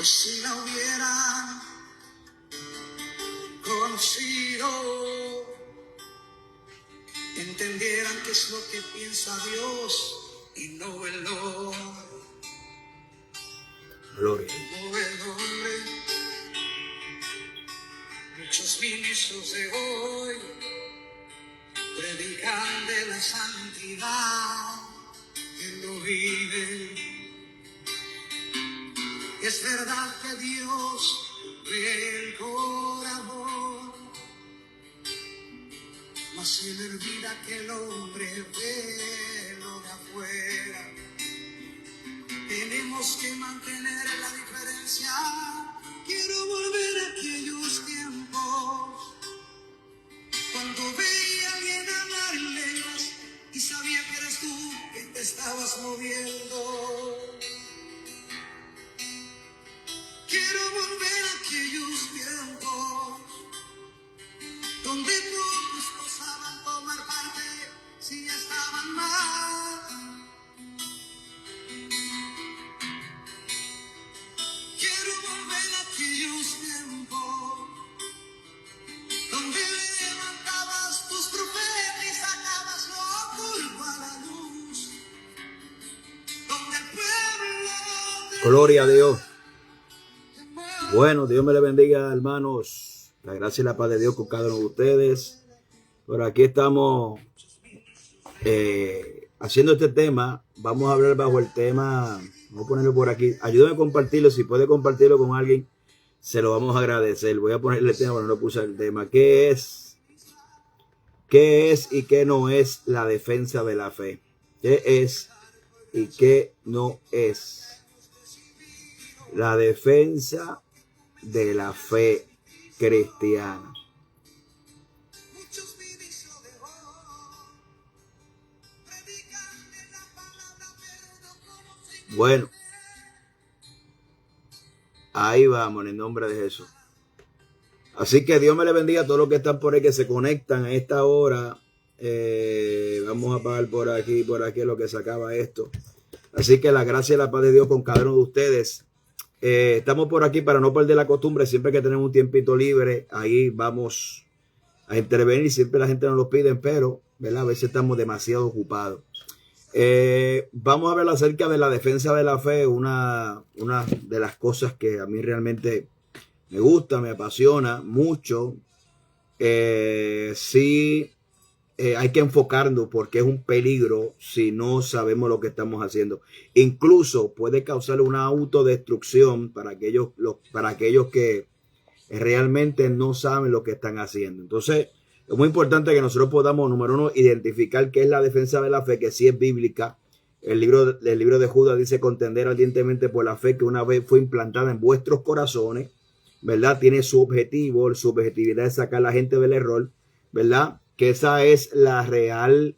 si la hubieran conocido, entendieran qué es lo que piensa Dios y no el hombre. Gloria. No el hombre. Muchos ministros de hoy predican de la santidad que no viven. Es verdad que Dios ve el corazón, mas se le olvida que el hombre ve lo de afuera. Tenemos que mantener la diferencia. Quiero volver a aquellos tiempos cuando veía a alguien hablar en lenguas y sabía que eras tú que te estabas moviendo. Quiero volver a aquellos tiempos donde todos osaban tomar parte si ya estaban mal. Quiero volver a aquellos tiempos donde levantabas tus trofeos y sacabas lo oculto a la luz, donde el pueblo Gloria a Dios. Bueno, Dios me le bendiga, hermanos. La gracia y la paz de Dios con cada uno de ustedes. Por aquí estamos haciendo este tema. Vamos a hablar bajo el tema. Vamos a ponerlo por aquí. Ayúdame a compartirlo. Si puede compartirlo con alguien, se lo vamos a agradecer. Voy a ponerle el tema, pero no puse el tema. ¿Qué es y qué no es la defensa de la fe? ¿Qué es y qué no es la defensa de la fe cristiana? Bueno, ahí vamos, en el nombre de Jesús. Así que Dios me le bendiga a todos los que están por ahí, que se conectan a esta hora. Vamos a apagar por aquí lo que se acaba esto. Así que la gracia y la paz de Dios con cada uno de ustedes. Estamos por aquí para no perder la costumbre. Siempre que tenemos un tiempito libre, ahí vamos a intervenir. Siempre la gente nos lo pide, pero ¿verdad? A veces estamos demasiado ocupados. Vamos a hablar acerca de la defensa de la fe. Una de las cosas que a mí realmente me gusta, me apasiona mucho. Sí, hay que enfocarnos porque es un peligro si no sabemos lo que estamos haciendo. Incluso puede causar una autodestrucción para aquellos que realmente no saben lo que están haciendo. Entonces, es muy importante que nosotros podamos, número uno, identificar qué es la defensa de la fe, que sí es bíblica. El libro de Judas dice: contender ardientemente por la fe que una vez fue implantada en vuestros corazones, ¿verdad? Tiene su objetivo, su objetividad es sacar a la gente del error, ¿verdad? Que esa es la real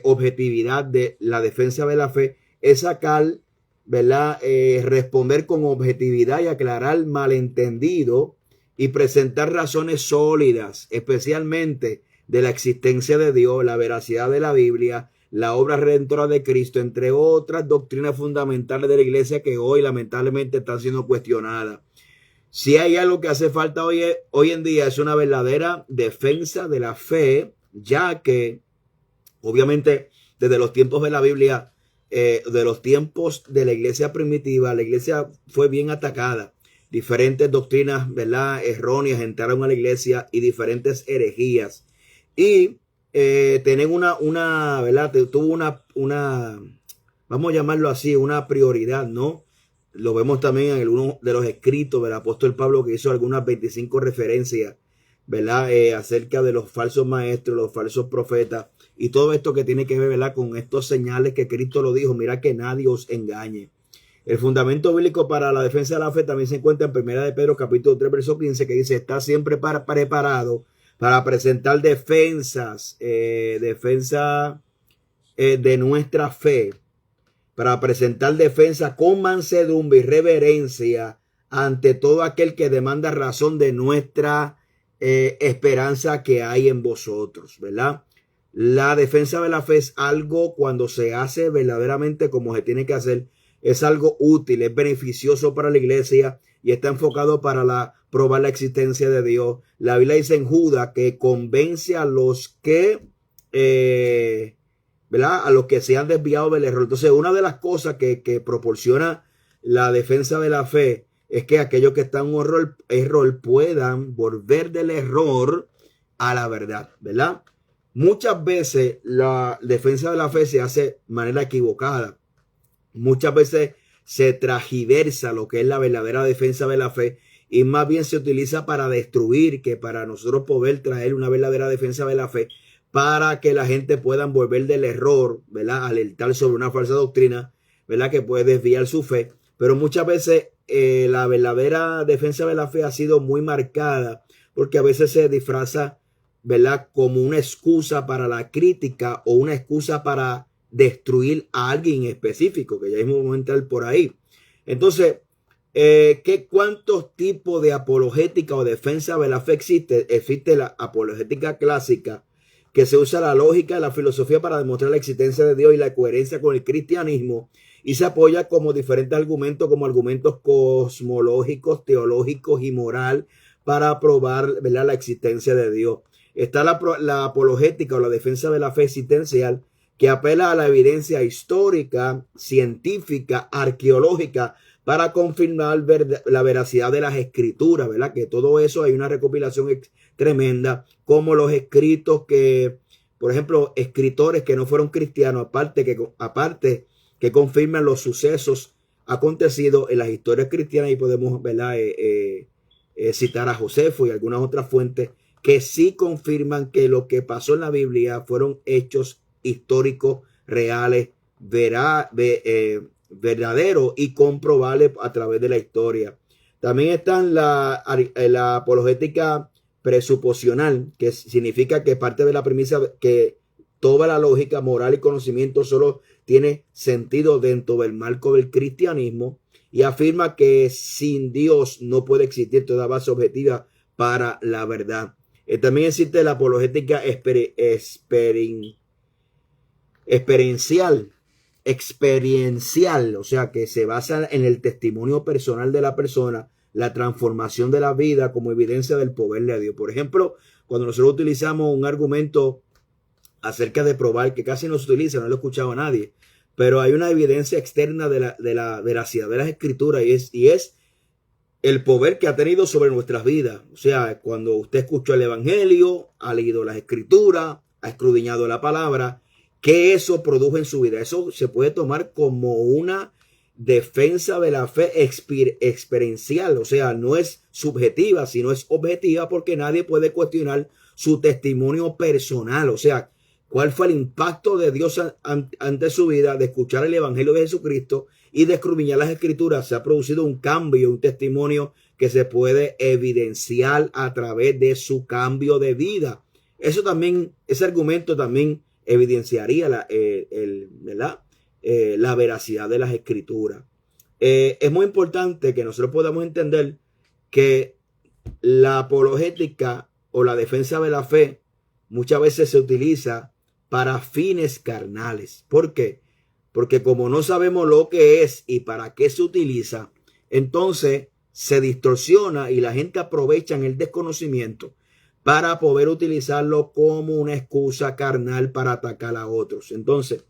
objetividad de la defensa de la fe, es sacar, ¿verdad? Responder con objetividad y aclarar malentendido y presentar razones sólidas, especialmente de la existencia de Dios, la veracidad de la Biblia, la obra redentora de Cristo, entre otras doctrinas fundamentales de la iglesia que hoy lamentablemente están siendo cuestionadas. Si hay algo que hace falta hoy en día es una verdadera defensa de la fe, ya que obviamente desde los tiempos de la Biblia, de los tiempos de la iglesia primitiva, la iglesia fue bien atacada. Diferentes doctrinas, ¿verdad?, erróneas entraron a la iglesia y diferentes herejías. Y tienen ¿verdad? Tuvo una, vamos a llamarlo así, una prioridad, ¿no? Lo vemos también en algunos de los escritos del apóstol Pablo, que hizo algunas 25 referencias, ¿verdad? Acerca de los falsos maestros, los falsos profetas y todo esto que tiene que ver, ¿verdad?, con estos señales que Cristo lo dijo: mira que nadie os engañe. El fundamento bíblico para la defensa de la fe también se encuentra en 1 de Pedro capítulo 3 verso 15, que dice: está siempre preparado para presentar defensa de nuestra fe, para presentar defensa con mansedumbre y reverencia ante todo aquel que demanda razón de nuestra esperanza que hay en vosotros, ¿verdad? La defensa de la fe es algo, cuando se hace verdaderamente como se tiene que hacer, es algo útil, es beneficioso para la iglesia y está enfocado para probar la existencia de Dios. La Biblia dice en Judas que convence a los que, ¿verdad? A los que se han desviado del error. Entonces, una de las cosas que proporciona la defensa de la fe es que aquellos que están en un error puedan volver del error a la verdad, ¿verdad? Muchas veces la defensa de la fe se hace de manera equivocada. Muchas veces se transgiversa lo que es la verdadera defensa de la fe y más bien se utiliza para destruir que para nosotros poder traer una verdadera defensa de la fe para que la gente pueda volver del error, ¿verdad? Alertar sobre una falsa doctrina, ¿verdad? Que puede desviar su fe. Pero muchas veces la verdadera defensa de la fe ha sido muy marcada porque a veces se disfraza, ¿verdad? Como una excusa para la crítica o una excusa para destruir a alguien específico, que ya vamos a entrar por ahí. Entonces, ¿cuántos tipos de apologética o defensa de la fe existe? Existe la apologética clásica, que se usa la lógica y la filosofía para demostrar la existencia de Dios y la coherencia con el cristianismo, y se apoya como diferentes argumentos, como argumentos cosmológicos, teológicos y moral para probar, ¿verdad?, la existencia de Dios. Está la apologética o la defensa de la fe existencial, que apela a la evidencia histórica, científica, arqueológica, para confirmar la veracidad de las escrituras, ¿verdad? Que todo eso hay una recopilación tremenda, como los escritos que, por ejemplo, escritores que no fueron cristianos, aparte que confirman los sucesos acontecidos en las historias cristianas, y podemos, ¿verdad?, citar a Josefo y algunas otras fuentes que sí confirman que lo que pasó en la Biblia fueron hechos históricos, reales, verdaderos y comprobables a través de la historia. También está la apologética presuposicional, que significa que parte de la premisa que toda la lógica, moral y conocimiento solo tiene sentido dentro del marco del cristianismo, y afirma que sin Dios no puede existir toda base objetiva para la verdad. También existe la apologética experiencial, o sea, que se basa en el testimonio personal de la persona, la transformación de la vida como evidencia del poder de Dios. Por ejemplo, cuando nosotros utilizamos un argumento acerca de probar, que casi no se utiliza, no lo he escuchado a nadie, pero hay una evidencia externa de la veracidad de las escrituras, y es el poder que ha tenido sobre nuestras vidas. O sea, cuando usted escuchó el evangelio, ha leído las escrituras, ha escudriñado la palabra, ¿qué eso produjo en su vida? Eso se puede tomar como una defensa de la fe experiencial. O sea, no es subjetiva, sino es objetiva, porque nadie puede cuestionar su testimonio personal. O sea, ¿cuál fue el impacto de Dios ante su vida de escuchar el evangelio de Jesucristo y de escudriñar las escrituras? Se ha producido un cambio, un testimonio que se puede evidenciar a través de su cambio de vida. Eso también, ese argumento también evidenciaría la veracidad de las escrituras. Es muy importante que nosotros podamos entender que la apologética o la defensa de la fe muchas veces se utiliza para fines carnales. ¿Por qué? Porque como no sabemos lo que es y para qué se utiliza, entonces se distorsiona y la gente aprovecha el desconocimiento para poder utilizarlo como una excusa carnal para atacar a otros. Entonces,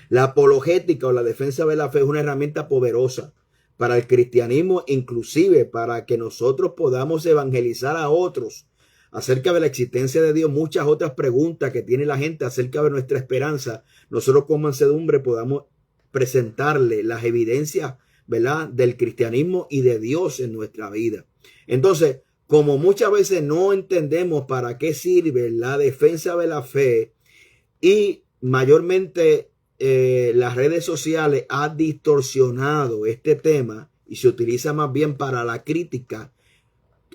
la apologética o la defensa de la fe es una herramienta poderosa para el cristianismo, inclusive para que nosotros podamos evangelizar a otros acerca de la existencia de Dios. Muchas otras preguntas que tiene la gente acerca de nuestra esperanza, nosotros como mansedumbre podamos presentarle las evidencias, ¿verdad?, del cristianismo y de Dios en nuestra vida. Entonces, como muchas veces no entendemos para qué sirve la defensa de la fe, y mayormente las redes sociales han distorsionado este tema y se utiliza más bien para la crítica,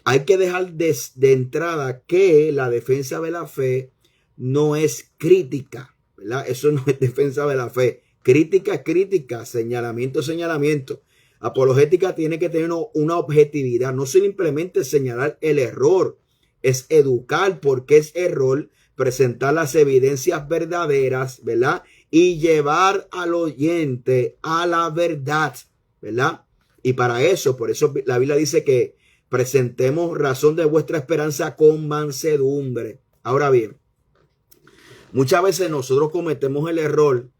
hay que dejar de entrada que la defensa de la fe no es crítica, ¿verdad? Eso no es defensa de la fe. Crítica es crítica, señalamiento es señalamiento. Apologética tiene que tener una objetividad, no simplemente señalar el error, es educar porque es error, presentar las evidencias verdaderas, ¿verdad?, y llevar al oyente a la verdad, ¿verdad? Y para eso, por eso la Biblia dice que presentemos razón de vuestra esperanza con mansedumbre. Ahora bien, muchas veces nosotros cometemos el error,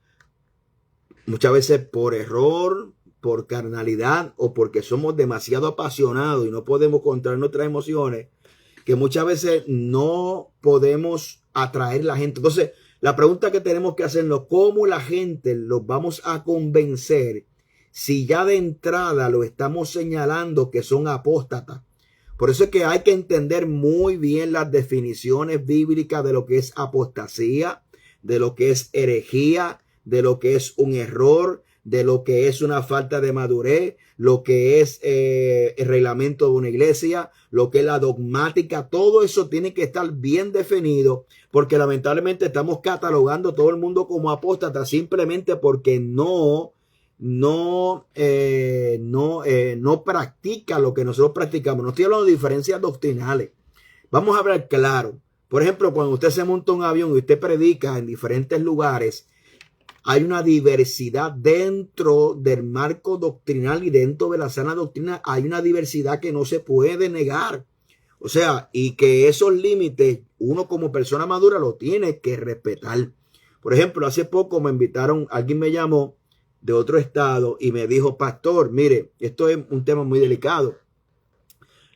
muchas veces por error, por carnalidad o porque somos demasiado apasionados y no podemos controlar nuestras emociones, que muchas veces no podemos atraer a la gente. Entonces, la pregunta que tenemos que hacernos, ¿cómo la gente los vamos a convencer si ya de entrada lo estamos señalando que son apóstatas? Por eso es que hay que entender muy bien las definiciones bíblicas de lo que es apostasía, de lo que es herejía, de lo que es un error, de lo que es una falta de madurez, lo que es el reglamento de una iglesia, lo que es la dogmática. Todo eso tiene que estar bien definido, porque lamentablemente estamos catalogando a todo el mundo como apóstata simplemente porque no practica lo que nosotros practicamos. No estoy hablando de diferencias doctrinales. Vamos a hablar claro. Por ejemplo, cuando usted se monta un avión y usted predica en diferentes lugares, hay una diversidad dentro del marco doctrinal y dentro de la sana doctrina. Hay una diversidad que no se puede negar. O sea, y que esos límites uno como persona madura lo tiene que respetar. Por ejemplo, hace poco me invitaron, alguien me llamó de otro estado y me dijo, pastor, mire, esto es un tema muy delicado.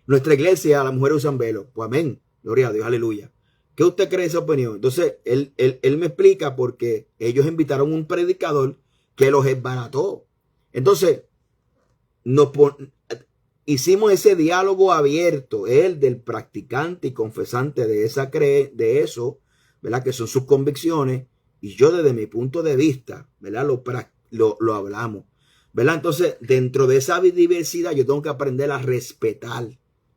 Nuestra iglesia, las mujeres usan velo. Pues amén. Gloria a Dios, aleluya. ¿Qué usted cree de esa opinión? Entonces, él me explica porque ellos invitaron a un predicador que los esbarató. Entonces, hicimos ese diálogo abierto, él del practicante y confesante de eso, ¿verdad? Que son sus convicciones, y yo desde mi punto de vista, ¿verdad? Lo hablamos, ¿verdad? Entonces, dentro de esa diversidad, yo tengo que aprender a respetar,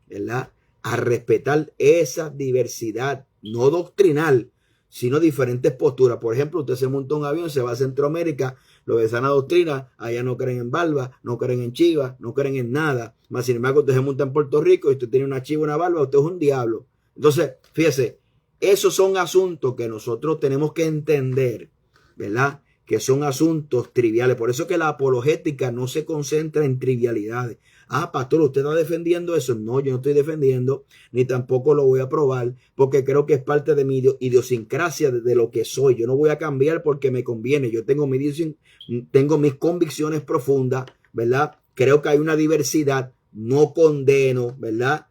¿verdad? A respetar esa diversidad, no doctrinal, sino diferentes posturas. Por ejemplo, usted se monta un avión, se va a Centroamérica, los de sana doctrina, allá no creen en barba, no creen en chivas, no creen en nada. Más sin embargo, usted se monta en Puerto Rico y usted tiene una chiva, una barba, usted es un diablo. Entonces, fíjese, esos son asuntos que nosotros tenemos que entender, ¿verdad? Que son asuntos triviales. Por eso que la apologética no se concentra en trivialidades. Ah, pastor, ¿usted está defendiendo eso? No, yo no estoy defendiendo, ni tampoco lo voy a probar, porque creo que es parte de mi idiosincrasia, de lo que soy. Yo no voy a cambiar porque me conviene. Yo tengo mis convicciones profundas, ¿verdad? Creo que hay una diversidad, no condeno, ¿verdad?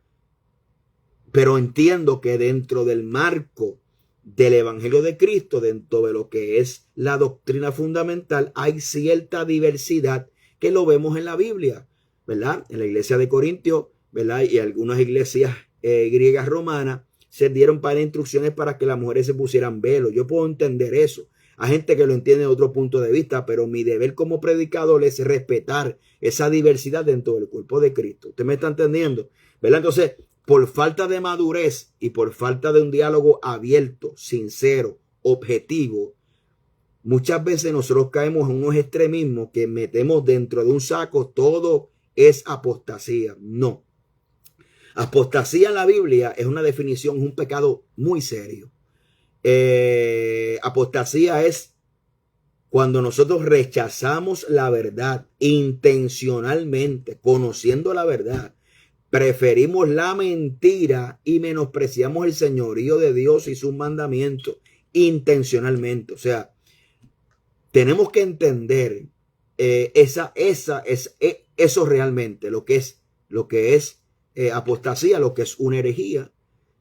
Pero entiendo que dentro del marco del Evangelio de Cristo, dentro de lo que es la doctrina fundamental, hay cierta diversidad que lo vemos en la Biblia, ¿verdad? En la iglesia de Corintios, ¿verdad? Y algunas iglesias griegas romanas se dieron para instrucciones para que las mujeres se pusieran velo. Yo puedo entender eso. Hay gente que lo entiende de otro punto de vista, pero mi deber como predicador es respetar esa diversidad dentro del cuerpo de Cristo. ¿Usted me está entendiendo? ¿Verdad? Entonces, por falta de madurez y por falta de un diálogo abierto, sincero, objetivo, muchas veces nosotros caemos en unos extremismos que metemos dentro de un saco, todo es apostasía. No. Apostasía en la Biblia es una definición, es un pecado muy serio. Apostasía es cuando nosotros rechazamos la verdad intencionalmente, conociendo la verdad. Preferimos la mentira y menospreciamos el señorío de Dios y sus mandamientos intencionalmente. O sea, tenemos que entender eso realmente, lo que es apostasía, lo que es una herejía,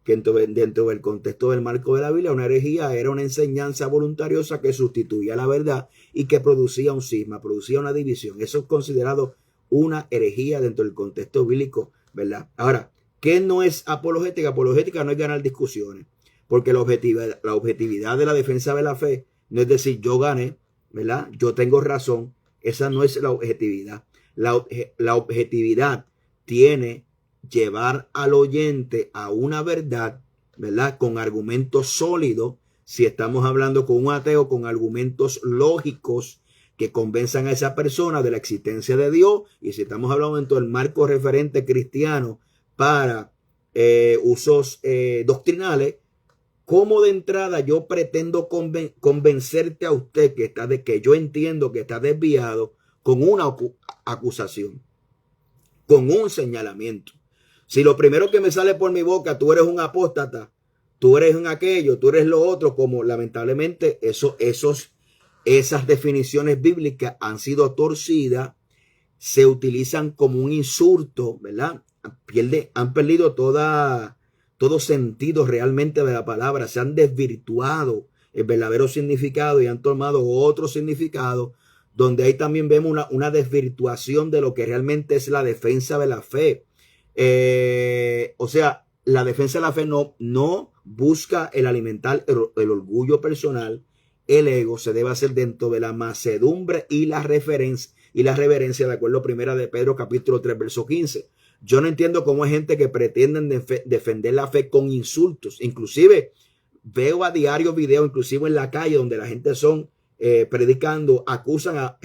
que dentro del contexto del marco de la Biblia, una herejía era una enseñanza voluntariosa que sustituía la verdad y que producía un cisma, producía una división. Eso es considerado una herejía dentro del contexto bíblico, ¿verdad? Ahora, ¿qué no es apologética? Apologética no es ganar discusiones, porque la objetividad de la defensa de la fe no es decir yo gané, ¿verdad? Yo tengo razón. Esa no es la objetividad. La objetividad tiene llevar al oyente a una verdad, ¿verdad? Con argumentos sólidos. Si estamos hablando con un ateo, con argumentos lógicos que convenzan a esa persona de la existencia de Dios. Y si estamos hablando dentro del marco referente cristiano para usos doctrinales, ¿cómo de entrada yo pretendo convencerte a usted que yo entiendo que está desviado con una acusación, con un señalamiento? Si lo primero que me sale por mi boca, tú eres un apóstata, tú eres un aquello, tú eres lo otro, como lamentablemente esas definiciones bíblicas han sido torcidas, se utilizan como un insulto, ¿verdad? Han perdido todo sentido realmente de la palabra, se han desvirtuado el verdadero significado y han tomado otro significado, donde ahí también vemos una desvirtuación de lo que realmente es la defensa de la fe. O sea, la defensa de la fe no busca el alimentar el orgullo personal, el ego. Se debe hacer dentro de la mansedumbre y la reverencia, de acuerdo a primera de Pedro capítulo 3 verso 15. Yo no entiendo cómo hay gente que pretenden defender la fe con insultos. Inclusive veo a diario videos, inclusive en la calle, donde la gente son predicando, acusan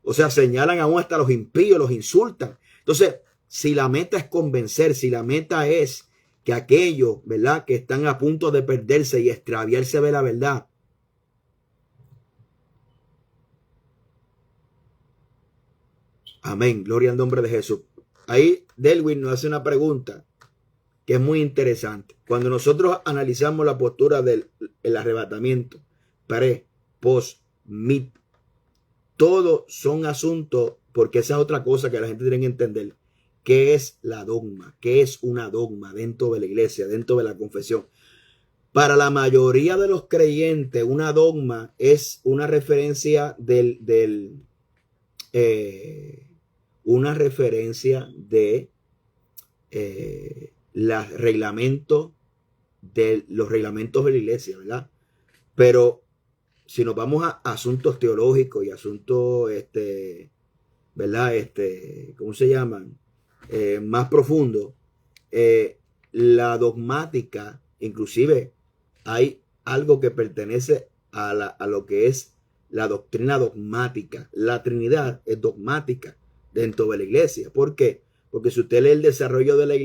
o sea, señalan aún hasta los impíos, los insultan. Entonces, si la meta es convencer, si la meta es que aquellos, ¿verdad?, que están a punto de perderse y extraviarse de la verdad, amén, gloria al nombre de Jesús. Ahí Delwin nos hace una pregunta que es muy interesante. Cuando nosotros analizamos la postura del arrebatamiento, pre, post, mid, todos son asuntos, porque esa es otra cosa que la gente tiene que entender. ¿Qué es la dogma? ¿Qué es una dogma dentro de la iglesia, dentro de la confesión? Para la mayoría de los creyentes, una dogma es una referencia una referencia de los reglamentos de la iglesia, ¿verdad? Pero si nos vamos a asuntos teológicos y asuntos, ¿verdad? ¿Cómo se llaman? Más profundo, la dogmática, inclusive hay algo que pertenece a lo que es la doctrina dogmática. La Trinidad es dogmática dentro de la iglesia. ¿Por qué? Porque si usted lee el desarrollo de la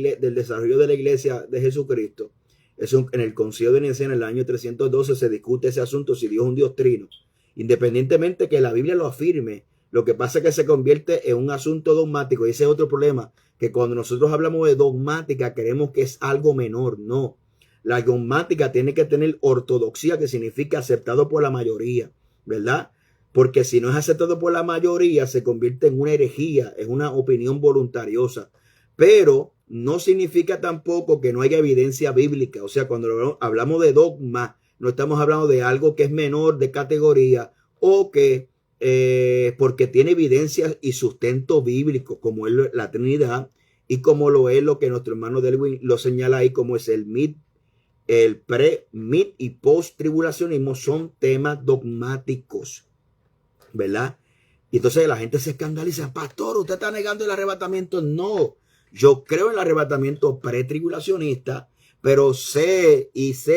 iglesia de Jesucristo, en el Concilio de Nicea en el año 312 se discute ese asunto, si Dios es un Dios trino, independientemente que la Biblia lo afirme. Lo que pasa es que se convierte en un asunto dogmático, y ese es otro problema, que cuando nosotros hablamos de dogmática creemos que es algo menor. No, la dogmática tiene que tener ortodoxia, que significa aceptado por la mayoría, ¿verdad? Porque si no es aceptado por la mayoría se convierte en una herejía, es una opinión voluntariosa. Pero no significa tampoco que no haya evidencia bíblica. O sea, cuando hablamos de dogma, no estamos hablando de algo que es menor de categoría o que porque tiene evidencia y sustento bíblico, como es la Trinidad y como lo es lo que nuestro hermano Delwin lo señala ahí, como es el mid, el pre, mid y post tribulacionismo, son temas dogmáticos, ¿verdad? Y entonces la gente se escandaliza: pastor, usted está negando el arrebatamiento. No, yo creo en el arrebatamiento pretribulacionista, pero sé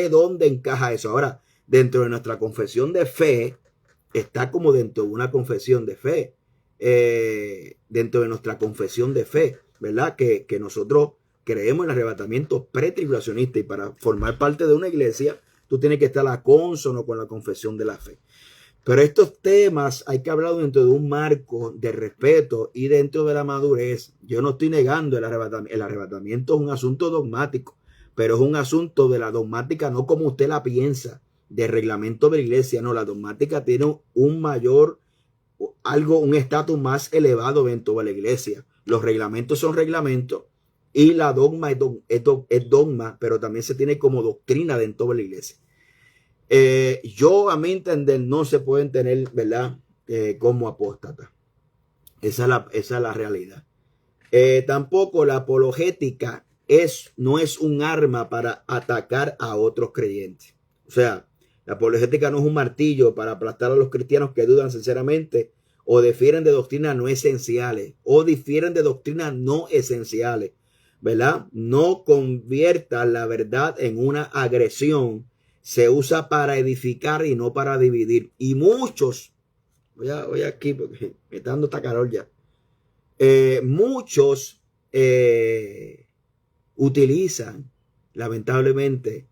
dónde encaja eso. Ahora, dentro de nuestra confesión de fe, está como dentro de una confesión de fe, dentro de nuestra confesión de fe, ¿verdad? Que nosotros creemos en el arrebatamiento pretribulacionista, y para formar parte de una iglesia, tú tienes que estar a consono con la confesión de la fe. Pero estos temas hay que hablar dentro de un marco de respeto y dentro de la madurez. Yo no estoy negando el arrebatamiento. El arrebatamiento es un asunto dogmático, pero es un asunto de la dogmática no como usted la piensa, de reglamento de la iglesia. No, la dogmática tiene un estatus más elevado dentro de la iglesia. Los reglamentos son reglamentos y la dogma es dogma, pero también se tiene como doctrina dentro de la iglesia. A mi entender, no se pueden tener, ¿verdad? Como apóstata. Esa es la realidad. Tampoco la apologética no es un arma para atacar a otros creyentes. O sea, la apologética no es un martillo para aplastar a los cristianos que dudan sinceramente o difieren de doctrinas no esenciales, ¿verdad? No convierta la verdad en una agresión. Se usa para edificar y no para dividir. Y muchos, voy aquí porque me está dando esta calor ya. Muchos utilizan, lamentablemente,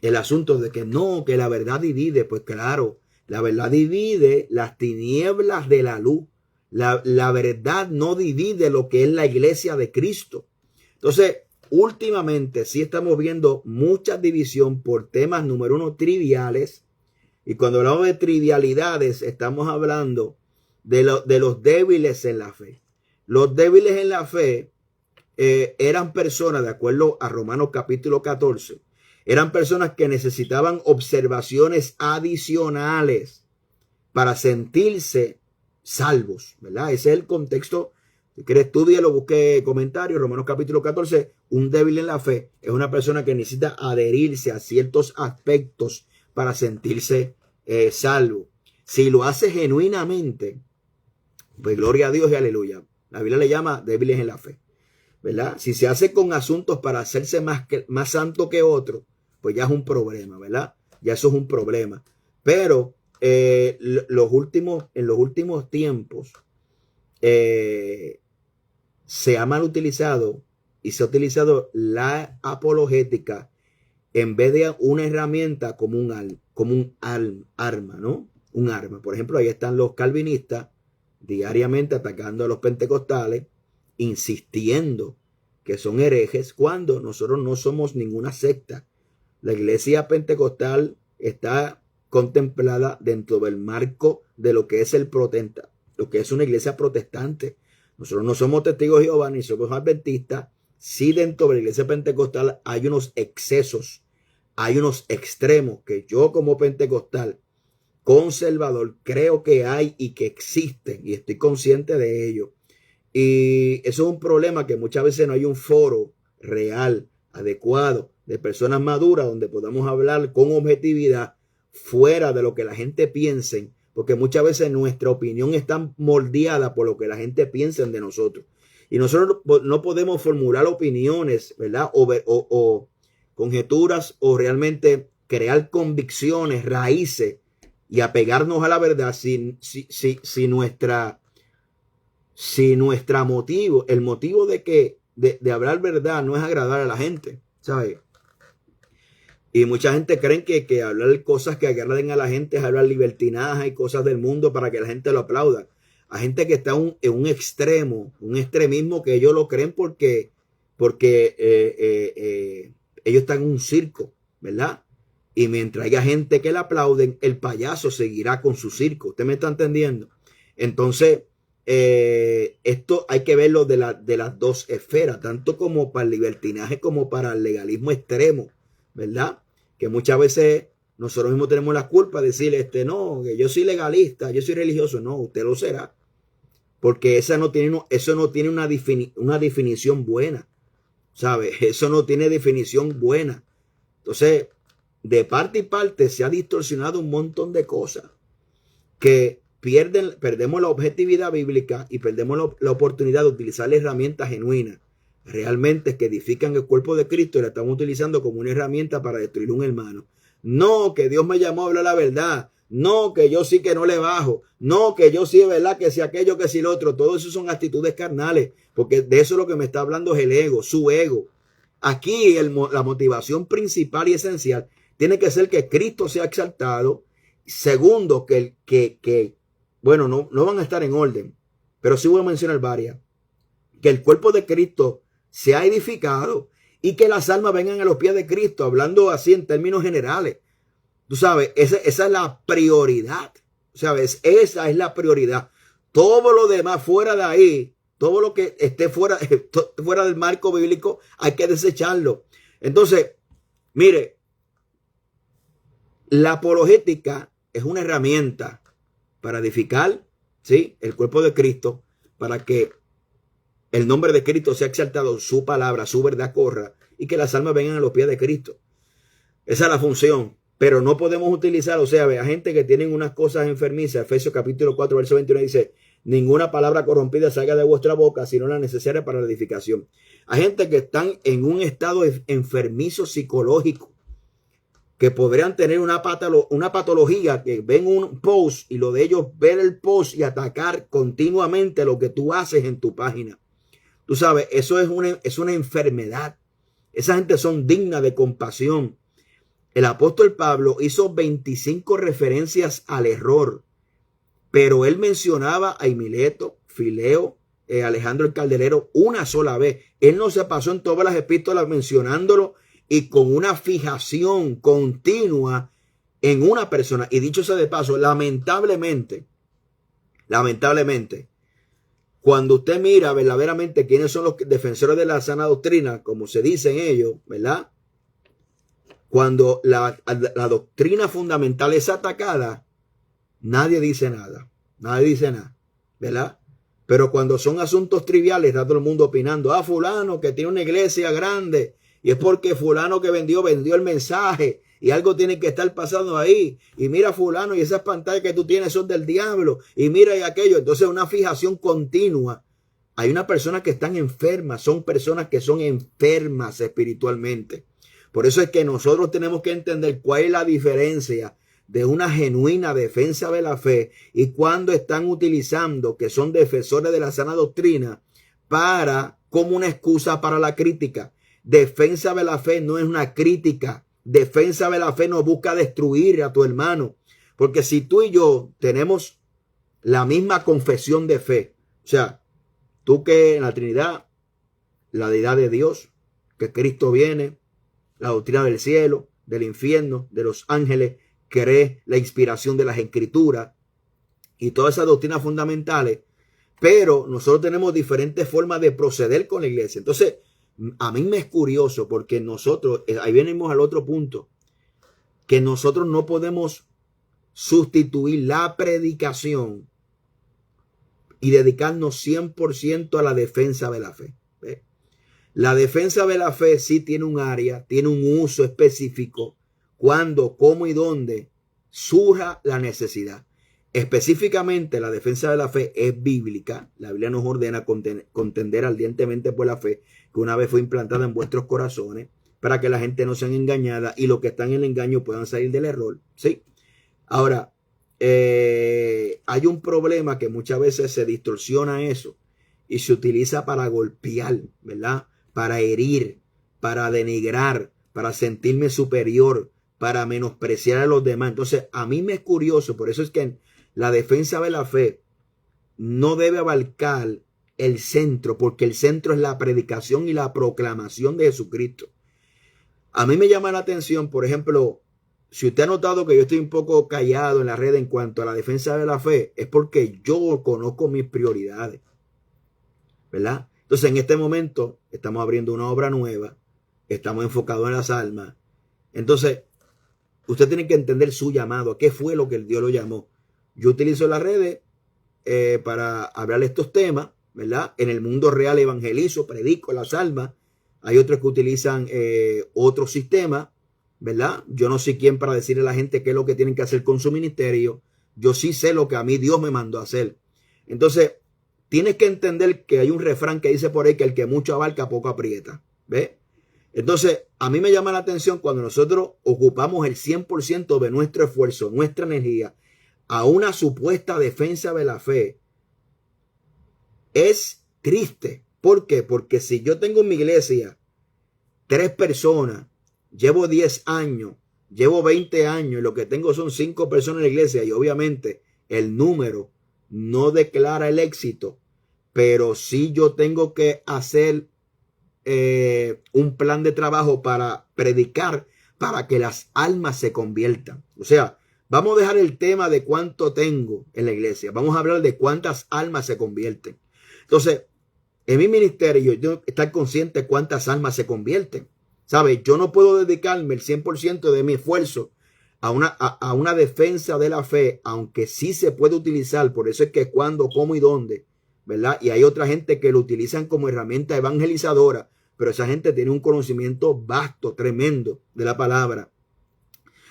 el asunto de que no, que la verdad divide. Pues claro, la verdad divide las tinieblas de la luz. La verdad no divide lo que es la iglesia de Cristo. Entonces, últimamente sí estamos viendo mucha división por temas, número uno, triviales. Y cuando hablamos de trivialidades, estamos hablando de los débiles en la fe. Los débiles en la fe eran personas, de acuerdo a Romanos capítulo 14, eran personas que necesitaban observaciones adicionales para sentirse salvos, ¿verdad? Ese es el contexto. Si quieres, estudiarlo, busque comentarios. Romanos capítulo 14, un débil en la fe es una persona que necesita adherirse a ciertos aspectos para sentirse salvo. Si lo hace genuinamente, pues gloria a Dios y aleluya. La Biblia le llama débiles en la fe, ¿verdad? Si se hace con asuntos para hacerse más santo que otro, pues ya es un problema, ¿verdad? Ya eso es un problema. Pero en los últimos tiempos se ha mal utilizado y se ha utilizado la apologética en vez de una herramienta como un arma, ¿no? Un arma. Por ejemplo, ahí están los calvinistas diariamente atacando a los pentecostales, insistiendo que son herejes cuando nosotros no somos ninguna secta. La iglesia pentecostal está contemplada dentro del marco de lo que es lo que es una iglesia protestante. Nosotros no somos testigos de Jehová ni somos adventistas. Sí, dentro de la iglesia pentecostal hay unos excesos, hay unos extremos que yo como pentecostal conservador creo que hay y que existen y estoy consciente de ello. Y eso es un problema, que muchas veces no hay un foro real, adecuado, de personas maduras donde podamos hablar con objetividad fuera de lo que la gente piense, porque muchas veces nuestra opinión está moldeada por lo que la gente piensa de nosotros. Y nosotros no podemos formular opiniones, ¿verdad? O conjeturas, o realmente crear convicciones, raíces y apegarnos a la verdad si nuestra motivo, el motivo de hablar verdad no es agradar a la gente, ¿sabes? Y mucha gente cree que hablar cosas que agraden a la gente es hablar libertinaje y cosas del mundo para que la gente lo aplauda. Hay gente que está en un extremo, un extremismo, que ellos lo creen porque ellos están en un circo, ¿verdad? Y mientras haya gente que le aplauden, el payaso seguirá con su circo. ¿Usted me está entendiendo? Entonces, esto hay que verlo de las dos esferas, tanto como para el libertinaje como para el legalismo extremo, ¿verdad? Que muchas veces nosotros mismos tenemos la culpa de decir, no, que yo soy legalista, yo soy religioso. No, usted lo será, porque eso no tiene una definición buena, ¿sabe? Eso no tiene definición buena. Entonces, de parte y parte se ha distorsionado un montón de cosas que perdemos la objetividad bíblica y perdemos la oportunidad de utilizar la herramienta genuina, realmente, que edifican el cuerpo de Cristo, y la estamos utilizando como una herramienta para destruir un hermano. No, que Dios me llamó a hablar la verdad. No, que yo sí que no le bajo. No, que yo sí es verdad, que si aquello, que si lo otro. Todo eso son actitudes carnales, porque de eso lo que me está hablando es el ego, su ego. Aquí la motivación principal y esencial tiene que ser que Cristo sea exaltado. Segundo, bueno, no van a estar en orden, pero sí voy a mencionar varias. Que el cuerpo de Cristo sea edificado y que las almas vengan a los pies de Cristo, hablando así en términos generales. Tú sabes, esa es la prioridad. ¿Sabes? Esa es la prioridad. Todo lo demás fuera de ahí, todo lo que esté fuera del marco bíblico, hay que desecharlo. Entonces, mire, la apologética es una herramienta para edificar, ¿sí?, el cuerpo de Cristo, para que el nombre de Cristo sea exaltado, su palabra, su verdad corra, y que las almas vengan a los pies de Cristo. Esa es la función. Pero no podemos utilizar, a gente que tienen unas cosas enfermizas. Efesios capítulo 4, verso 21 dice: ninguna palabra corrompida salga de vuestra boca, sino la necesaria para la edificación. Hay gente que están en un estado enfermizo psicológico, que podrían tener una patología, que ven un post y lo de ellos ver el post y atacar continuamente lo que tú haces en tu página. Tú sabes, eso es una enfermedad. Esa gente son dignas de compasión. El apóstol Pablo hizo 25 referencias al error, pero él mencionaba a Mileto, Fileo, Alejandro el Calderero una sola vez. Él no se pasó en todas las epístolas mencionándolo y con una fijación continua en una persona. Y dicho sea de paso, lamentablemente, cuando usted mira verdaderamente quiénes son los defensores de la sana doctrina, como se dicen ellos, ¿verdad? Cuando la doctrina fundamental es atacada, nadie dice nada, ¿verdad? Pero cuando son asuntos triviales, está todo el mundo opinando, fulano que tiene una iglesia grande, y es porque fulano que vendió el mensaje, y algo tiene que estar pasando ahí, y mira fulano, y esas pantallas que tú tienes son del diablo, y mira y aquello. Entonces una fijación continua. Hay una persona que están enfermas, son personas que son enfermas espiritualmente. Por eso es que nosotros tenemos que entender cuál es la diferencia de una genuina defensa de la fe y cuando están utilizando que son defensores de la sana doctrina como una excusa para la crítica. Defensa de la fe no es una crítica. Defensa de la fe no busca destruir a tu hermano. Porque si tú y yo tenemos la misma confesión de fe, o sea, tú que en la Trinidad, la deidad de Dios, que Cristo viene, la doctrina del cielo, del infierno, de los ángeles, crees la inspiración de las escrituras y todas esas doctrinas fundamentales, pero nosotros tenemos diferentes formas de proceder con la iglesia. Entonces, a mí me es curioso porque nosotros, ahí venimos al otro punto, que nosotros no podemos sustituir la predicación y dedicarnos 100% a la defensa de la fe. ¿Ve? La defensa de la fe sí tiene un área, tiene un uso específico, cuando, cómo y dónde surja la necesidad. Específicamente, la defensa de la fe es bíblica. La Biblia nos ordena contender ardientemente por la fe que una vez fue implantada en vuestros corazones, para que la gente no sea engañada y los que están en el engaño puedan salir del error. ¿Sí? Ahora, hay un problema que muchas veces se distorsiona eso y se utiliza para golpear, ¿verdad? Para herir, para denigrar, para sentirme superior, para menospreciar a los demás. Entonces, a mí me es curioso, por eso es que la defensa de la fe no debe abarcar el centro, porque el centro es la predicación y la proclamación de Jesucristo. A mí me llama la atención, por ejemplo, si usted ha notado que yo estoy un poco callado en la red en cuanto a la defensa de la fe, es porque yo conozco mis prioridades, ¿verdad? Entonces, en este momento estamos abriendo una obra nueva, estamos enfocados en las almas. Entonces, usted tiene que entender su llamado. ¿Qué fue lo que el Dios lo llamó? Yo utilizo las redes para hablar de estos temas, ¿verdad? En el mundo real evangelizo, predico las almas. Hay otros que utilizan otro sistema, ¿verdad? Yo no soy quien para decirle a la gente qué es lo que tienen que hacer con su ministerio. Yo sí sé lo que a mí Dios me mandó a hacer. Entonces, tienes que entender que hay un refrán que dice por ahí que el que mucho abarca, poco aprieta. ¿Ves? Entonces, a mí me llama la atención cuando nosotros ocupamos el 100% de nuestro esfuerzo, nuestra energía, a una supuesta defensa de la fe. Es triste. ¿Por qué? Porque si yo tengo en mi iglesia 3 personas, llevo 10 años, llevo 20 años, y lo que tengo son 5 personas en la iglesia, y obviamente el número no declara el éxito, pero sí yo tengo que hacer un plan de trabajo para predicar, para que las almas se conviertan. O sea, vamos a dejar el tema de cuánto tengo en la iglesia. Vamos a hablar de cuántas almas se convierten. Entonces, en mi ministerio, yo tengo que estar consciente de cuántas almas se convierten. ¿Sabe? Yo no puedo dedicarme el 100% de mi esfuerzo a una defensa de la fe, aunque sí se puede utilizar. Por eso es que cuándo, cómo y dónde, ¿verdad? Y hay otra gente que lo utilizan como herramienta evangelizadora, pero esa gente tiene un conocimiento vasto, tremendo de la palabra.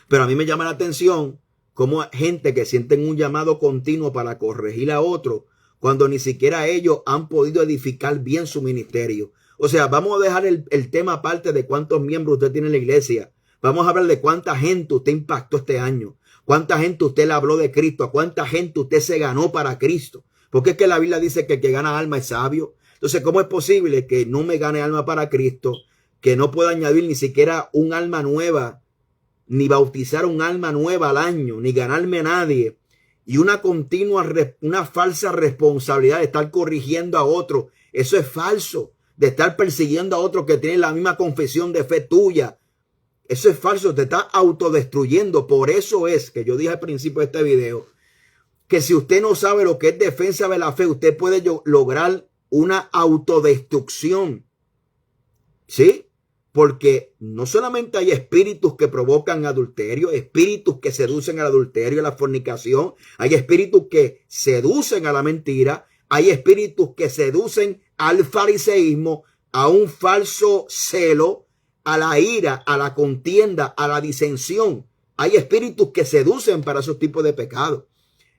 Pero a mí me llama la atención cómo hay gente que sienten un llamado continuo para corregir a otro, cuando ni siquiera ellos han podido edificar bien su ministerio. O sea, vamos a dejar el tema aparte de cuántos miembros usted tiene en la iglesia. Vamos a hablar de cuánta gente usted impactó este año. Cuánta gente usted le habló de Cristo. A cuánta gente usted se ganó para Cristo. Porque es que la Biblia dice que el que gana alma es sabio. Entonces, ¿cómo es posible que no me gane alma para Cristo? Que no pueda añadir ni siquiera un alma nueva ni bautizar un alma nueva al año, ni ganarme a nadie, y una falsa responsabilidad de estar corrigiendo a otro. Eso es falso. De estar persiguiendo a otro que tiene la misma confesión de fe tuya. Eso es falso. Te está autodestruyendo. Por eso es que yo dije al principio de este video que si usted no sabe lo que es defensa de la fe, usted puede lograr una autodestrucción. ¿Sí? Porque no solamente hay espíritus que provocan adulterio, espíritus que seducen al adulterio, a la fornicación, hay espíritus que seducen a la mentira, hay espíritus que seducen al fariseísmo, a un falso celo, a la ira, a la contienda, a la disensión. Hay espíritus que seducen para esos tipos de pecados.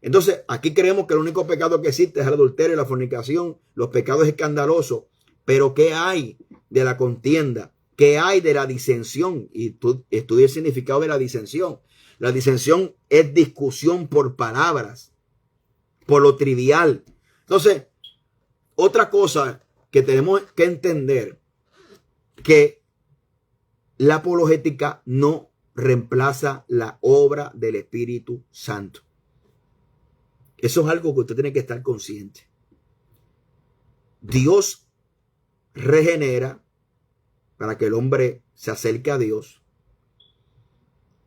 Entonces, aquí creemos que el único pecado que existe es el adulterio y la fornicación, los pecados escandalosos. Pero ¿qué hay de la contienda? ¿Qué hay de la disensión? Y tú estudia el significado de la disensión. La disensión es discusión por palabras, por lo trivial. Entonces, otra cosa que tenemos que entender, que la apologética no reemplaza la obra del Espíritu Santo. Eso es algo que usted tiene que estar consciente. Dios regenera para que el hombre se acerque a Dios.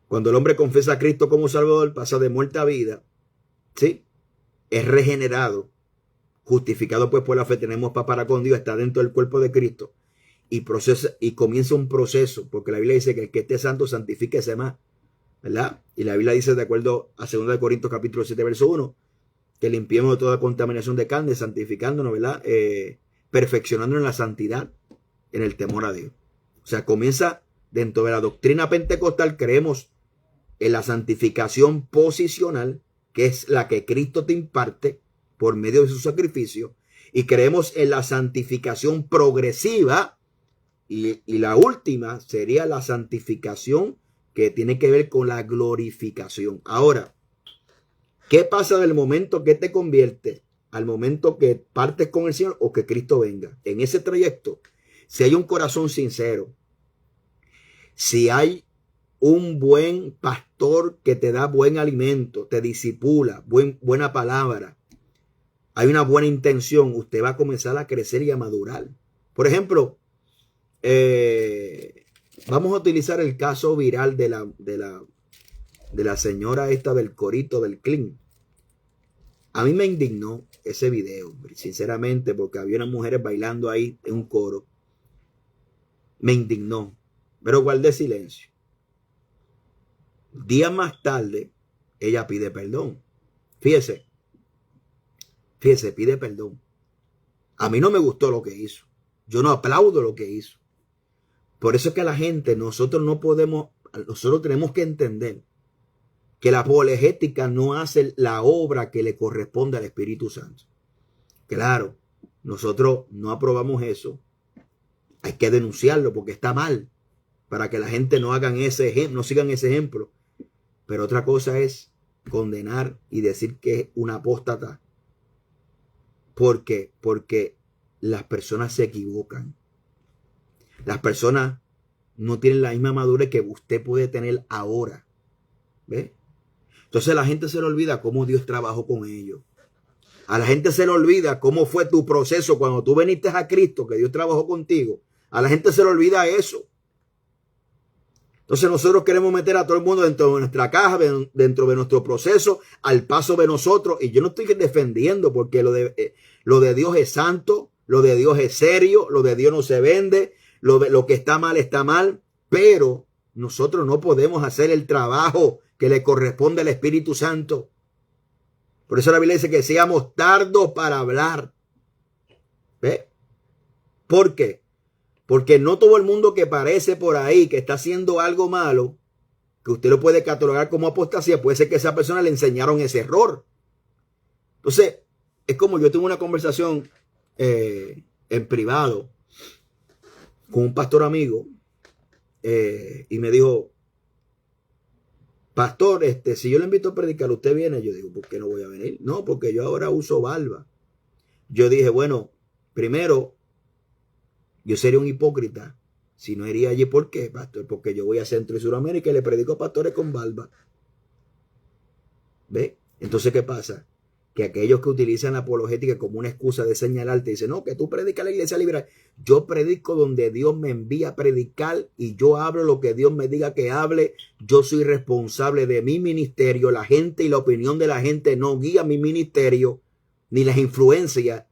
Cuando el hombre confiesa a Cristo como Salvador, pasa de muerte a vida. ¿Sí? Es regenerado. Justificado pues por la fe, tenemos paz para con Dios, está dentro del cuerpo de Cristo. Y comienza un proceso, porque la Biblia dice que el que esté santo, santifíquese más. ¿Verdad? Y la Biblia dice, de acuerdo a 2 Corintios capítulo 7, verso 1, que limpiemos de toda contaminación de carne, santificándonos, ¿verdad? Perfeccionándonos en la santidad, en el temor a Dios. O sea, comienza dentro de la doctrina pentecostal, creemos en la santificación posicional, que es la que Cristo te imparte por medio de su sacrificio, y creemos en la santificación progresiva, y la última sería la santificación que tiene que ver con la glorificación. Ahora, ¿qué pasa del momento que te conviertes al momento que partes con el Señor o que Cristo venga? En ese trayecto, si hay un corazón sincero, si hay un buen pastor que te da buen alimento, te disipula, buena palabra, hay una buena intención, usted va a comenzar a crecer y a madurar. Por ejemplo, vamos a utilizar el caso viral de la señora esta del corito del clean. A mí me indignó ese video, sinceramente, porque había unas mujeres bailando ahí en un coro. Me indignó, pero guardé silencio. Días más tarde, ella pide perdón. Fíjese, pide perdón. A mí no me gustó lo que hizo. Yo no aplaudo lo que hizo. Por eso es que la gente, nosotros tenemos que entender que la apologética no hace la obra que le corresponde al Espíritu Santo. Claro, nosotros no aprobamos eso. Hay que denunciarlo porque está mal, para que la gente no sigan ese ejemplo. Pero otra cosa es condenar y decir que es un apóstata. ¿Por qué? Porque las personas se equivocan. Las personas no tienen la misma madurez que usted puede tener ahora. ¿Ve? Entonces la gente se le olvida cómo Dios trabajó con ellos. A la gente se le olvida cómo fue tu proceso cuando tú viniste a Cristo, que Dios trabajó contigo. A la gente se le olvida eso. Entonces nosotros queremos meter a todo el mundo dentro de nuestra caja, dentro de nuestro proceso, al paso de nosotros. Y yo no estoy defendiendo porque lo de Dios es santo, lo de Dios es serio, lo de Dios no se vende, lo que está mal, pero nosotros no podemos hacer el trabajo que le corresponde al Espíritu Santo. Por eso la Biblia dice que seamos tardos para hablar. ¿Ve? ¿Por qué? Porque no todo el mundo que parece por ahí que está haciendo algo malo, que usted lo puede catalogar como apostasía, puede ser que a esa persona le enseñaron ese error. Entonces, es como yo tuve una conversación en privado con un pastor amigo y me dijo, pastor, si yo le invito a predicar, ¿usted viene? Yo digo, ¿por qué no voy a venir? No, porque yo ahora uso barba. Yo dije, bueno, primero, yo sería un hipócrita Si no iría allí, ¿por qué, pastor? Porque yo voy a Centro y Suramérica y le predico a pastores con barba. ¿Ve? Entonces, ¿qué pasa? Que aquellos que utilizan la apologética como una excusa de señalarte, dicen, no, que tú predicas la iglesia liberal. Yo predico donde Dios me envía a predicar y yo hablo lo que Dios me diga que hable. Yo soy responsable de mi ministerio. La gente y la opinión de la gente no guía mi ministerio, ni las influencias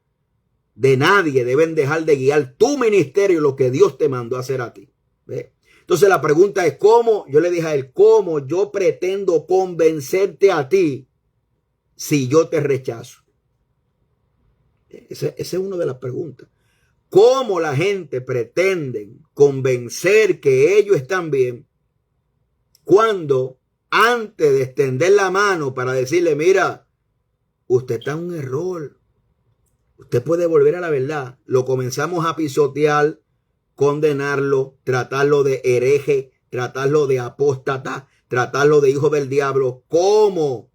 de nadie deben dejar de guiar tu ministerio, lo que Dios te mandó a hacer a ti. ¿Ve? Entonces la pregunta es, ¿cómo? Yo le dije a él, ¿cómo yo pretendo convencerte a ti si yo te rechazo? Esa es una de las preguntas. ¿Cómo la gente pretende convencer que ellos están bien cuando antes de extender la mano para decirle, mira, usted está en un error, usted puede volver a la verdad, lo comenzamos a pisotear, condenarlo, tratarlo de hereje, tratarlo de apóstata, tratarlo de hijo del diablo? ¿Cómo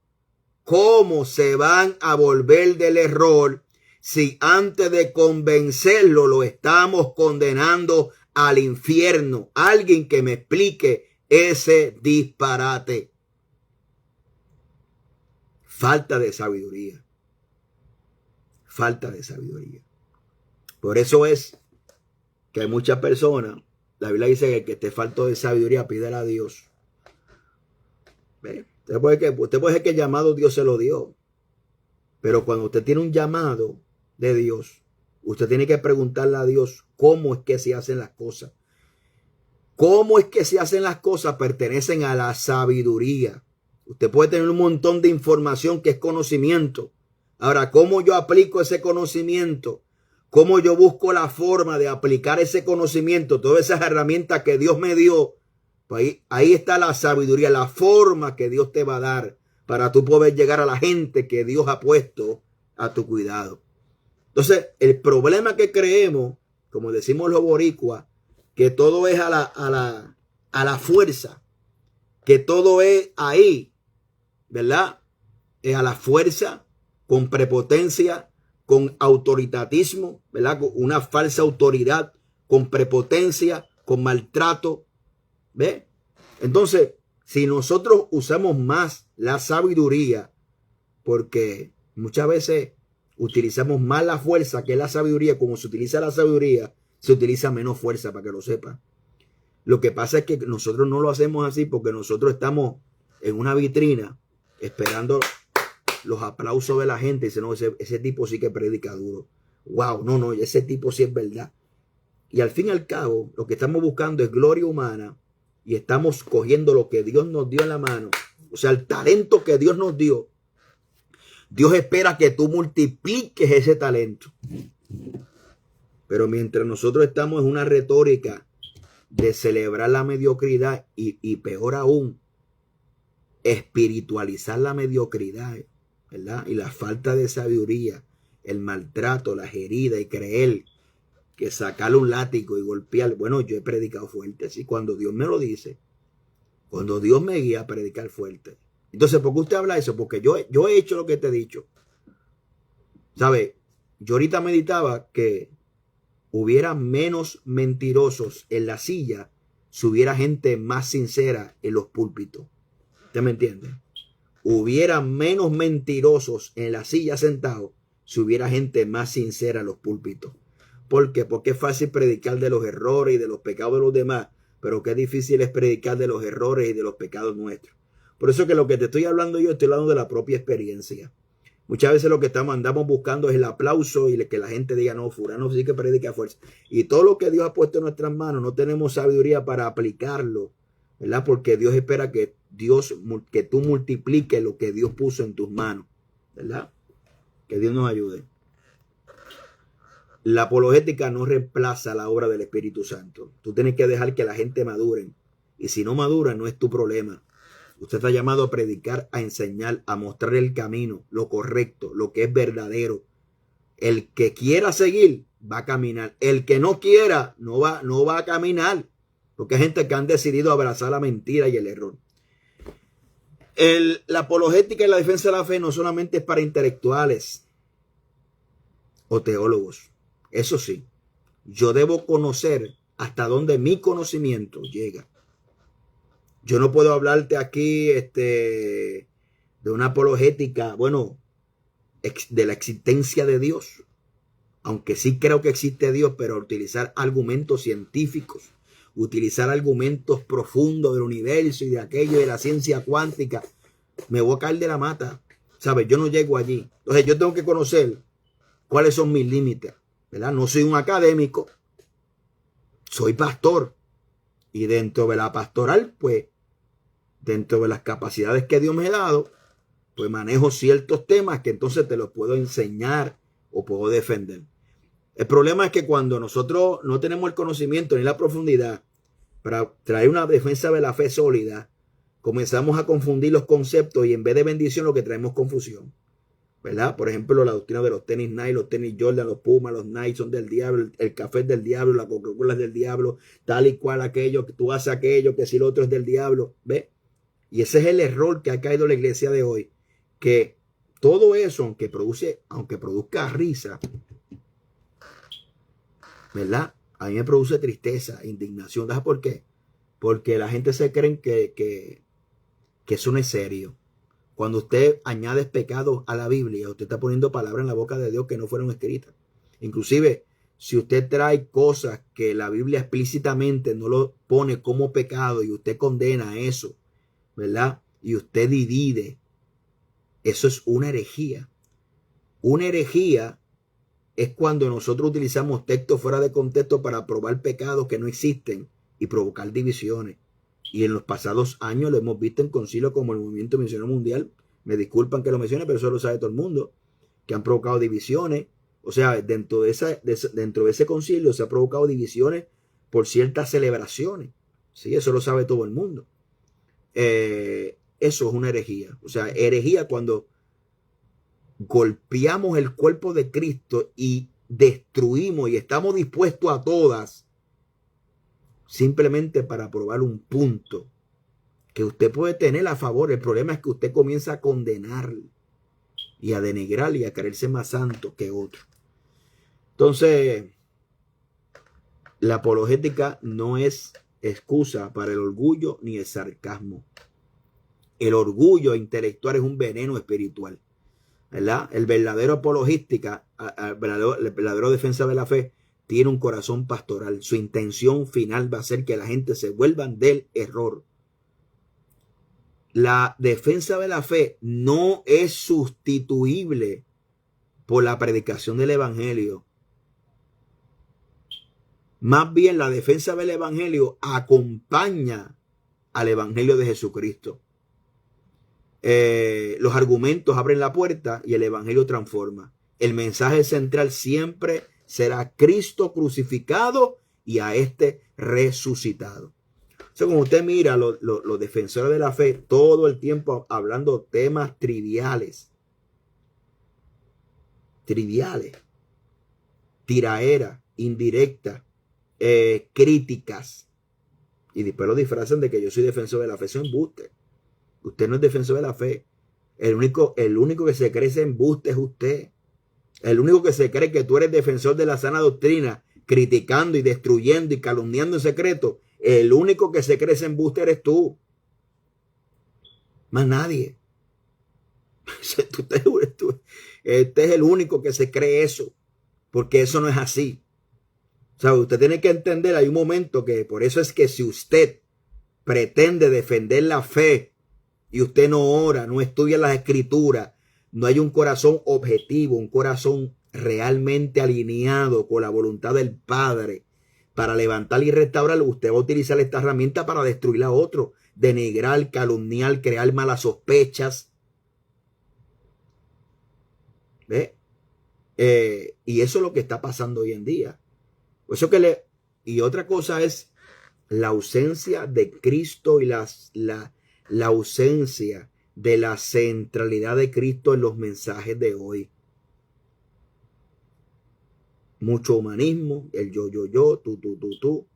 se van a volver del error si antes de convencerlo lo estamos condenando al infierno? Alguien que me explique ese disparate. Falta de sabiduría. Falta de sabiduría. Por eso es que hay muchas personas, la Biblia dice que el que esté falto de sabiduría, pídela a Dios. ¿Ve? Usted puede ser que el llamado Dios se lo dio. Pero cuando usted tiene un llamado de Dios, usted tiene que preguntarle a Dios cómo es que se hacen las cosas. Cómo es que se hacen las cosas pertenecen a la sabiduría. Usted puede tener un montón de información que es conocimiento. Ahora, ¿cómo yo aplico ese conocimiento? ¿Cómo yo busco la forma de aplicar ese conocimiento? Todas esas herramientas que Dios me dio. Pues ahí está la sabiduría, la forma que Dios te va a dar para tú poder llegar a la gente que Dios ha puesto a tu cuidado. Entonces, el problema que creemos, como decimos los boricuas, que todo es a la fuerza, que todo es ahí, ¿verdad? Es a la fuerza, con prepotencia, con autoritatismo, ¿verdad? Con una falsa autoridad, con prepotencia, con maltrato. ¿Ve? Entonces, si nosotros usamos más la sabiduría, porque muchas veces utilizamos más la fuerza que la sabiduría, como se utiliza la sabiduría, se utiliza menos fuerza, para que lo sepan. Lo que pasa es que nosotros no lo hacemos así porque nosotros estamos en una vitrina esperando los aplausos de la gente. Dice, no, ese tipo sí que predica duro. Wow, no, ese tipo sí es verdad. Y al fin y al cabo, lo que estamos buscando es gloria humana y estamos cogiendo lo que Dios nos dio en la mano. O sea, el talento que Dios nos dio. Dios espera que tú multipliques ese talento. Pero mientras nosotros estamos en una retórica de celebrar la mediocridad y peor aún, espiritualizar la mediocridad, ¿verdad? Y la falta de sabiduría, el maltrato, las heridas y creer que sacarle un látigo y golpear. Bueno, yo he predicado fuerte, así cuando Dios me lo dice, cuando Dios me guía a predicar fuerte. Entonces, ¿por qué usted habla eso? Porque yo he hecho lo que te he dicho. ¿Sabe? Yo ahorita meditaba que hubiera menos mentirosos en la silla si hubiera gente más sincera en los púlpitos. ¿Usted me entiende? Hubiera menos mentirosos en la silla sentados si hubiera gente más sincera en los púlpitos. ¿Por qué? Porque es fácil predicar de los errores y de los pecados de los demás, pero qué difícil es predicar de los errores y de los pecados nuestros. Por eso que lo que te estoy hablando yo, estoy hablando de la propia experiencia. Muchas veces lo que andamos buscando es el aplauso y que la gente diga, no, fulano sí que predica fuerza. Y todo lo que Dios ha puesto en nuestras manos, no tenemos sabiduría para aplicarlo, ¿verdad? Porque Dios espera que tú multipliques lo que Dios puso en tus manos, ¿verdad? Que Dios nos ayude. La apologética no reemplaza la obra del Espíritu Santo. Tú tienes que dejar que la gente madure. Y si no madura, no es tu problema. Usted está llamado a predicar, a enseñar, a mostrar el camino, lo correcto, lo que es verdadero. El que quiera seguir, va a caminar. El que no quiera, no va a caminar. Porque hay gente que han decidido abrazar la mentira y el error. La apologética y la defensa de la fe no solamente es para intelectuales o teólogos. Eso sí, yo debo conocer hasta donde mi conocimiento llega. Yo no puedo hablarte aquí de una apologética, bueno, de la existencia de Dios. Aunque sí creo que existe Dios, pero utilizar argumentos científicos, utilizar argumentos profundos del universo y de aquello de la ciencia cuántica, me voy a caer de la mata. ¿Sabes? Yo no llego allí. Entonces yo tengo que conocer cuáles son mis límites, ¿verdad? No soy un académico, soy pastor. Y dentro de la pastoral, pues, dentro de las capacidades que Dios me ha dado, pues manejo ciertos temas que entonces te los puedo enseñar o puedo defender. El problema es que cuando nosotros no tenemos el conocimiento ni la profundidad para traer una defensa de la fe sólida, comenzamos a confundir los conceptos y en vez de bendición lo que traemos es confusión, ¿verdad? Por ejemplo, la doctrina de los tenis Nike, los tenis Jordan, los Puma, los Nike son del diablo, el café es del diablo, la Coca-Cola es del diablo, tal y cual aquello, que tú haces aquello, que si lo otro es del diablo, ¿ves? Y ese es el error que ha caído la iglesia de hoy, que todo eso, aunque produzca risa, ¿verdad? A mí me produce tristeza, indignación. ¿Sabes por qué? Porque la gente se cree que eso no es serio. Cuando usted añade pecados a la Biblia, usted está poniendo palabras en la boca de Dios que no fueron escritas. Inclusive, si usted trae cosas que la Biblia explícitamente no lo pone como pecado y usted condena eso, ¿verdad? Y usted divide, eso es una herejía. Una herejía es cuando nosotros utilizamos textos fuera de contexto para probar pecados que no existen y provocar divisiones. Y en los pasados años lo hemos visto en concilios como el Movimiento Misionero Mundial. Me disculpan que lo mencione, pero eso lo sabe todo el mundo. Que han provocado divisiones. O sea, dentro de ese concilio se ha provocado divisiones por ciertas celebraciones. Sí, eso lo sabe todo el mundo. Eso es una herejía. O sea, herejía cuando golpeamos el cuerpo de Cristo y destruimos y estamos dispuestos a todas simplemente para probar un punto que usted puede tener a favor. El problema es que usted comienza a condenar y a denigrar y a creerse más santo que otro. Entonces, la apologética no es excusa para el orgullo ni el sarcasmo. El orgullo intelectual es un veneno espiritual, ¿verdad? El verdadero apologística, el verdadero defensa de la fe, tiene un corazón pastoral. Su intención final va a ser que la gente se vuelvan del error. La defensa de la fe no es sustituible por la predicación del evangelio. Más bien la defensa del evangelio acompaña al evangelio de Jesucristo. Los argumentos abren la puerta y el evangelio transforma. El mensaje central siempre será Cristo crucificado y a este resucitado. O sea, como usted mira, los defensores de la fe todo el tiempo hablando temas triviales, tiraera, indirecta, críticas, y después lo disfrazan de que yo soy defensor de la fe. Eso es embuste. Usted no es defensor de la fe. El único que se cree ese embuste es usted. El único que se cree que tú eres defensor de la sana doctrina, criticando y destruyendo y calumniando en secreto, el único que se cree ese embuste eres tú. Más nadie. Este es el único que se cree eso, porque eso no es así. O sea, usted tiene que entender, hay un momento que por eso es que si usted pretende defender la fe y usted no ora, no estudia las escrituras, no hay un corazón objetivo, un corazón realmente alineado con la voluntad del Padre para levantar y restaurar, usted va a utilizar esta herramienta para destruir a otro, denigrar, calumniar, crear malas sospechas. ¿Ve? Y eso es lo que está pasando hoy en día. Y otra cosa es la ausencia de Cristo y la ausencia de la centralidad de Cristo en los mensajes de hoy. Mucho humanismo, el yo, tú.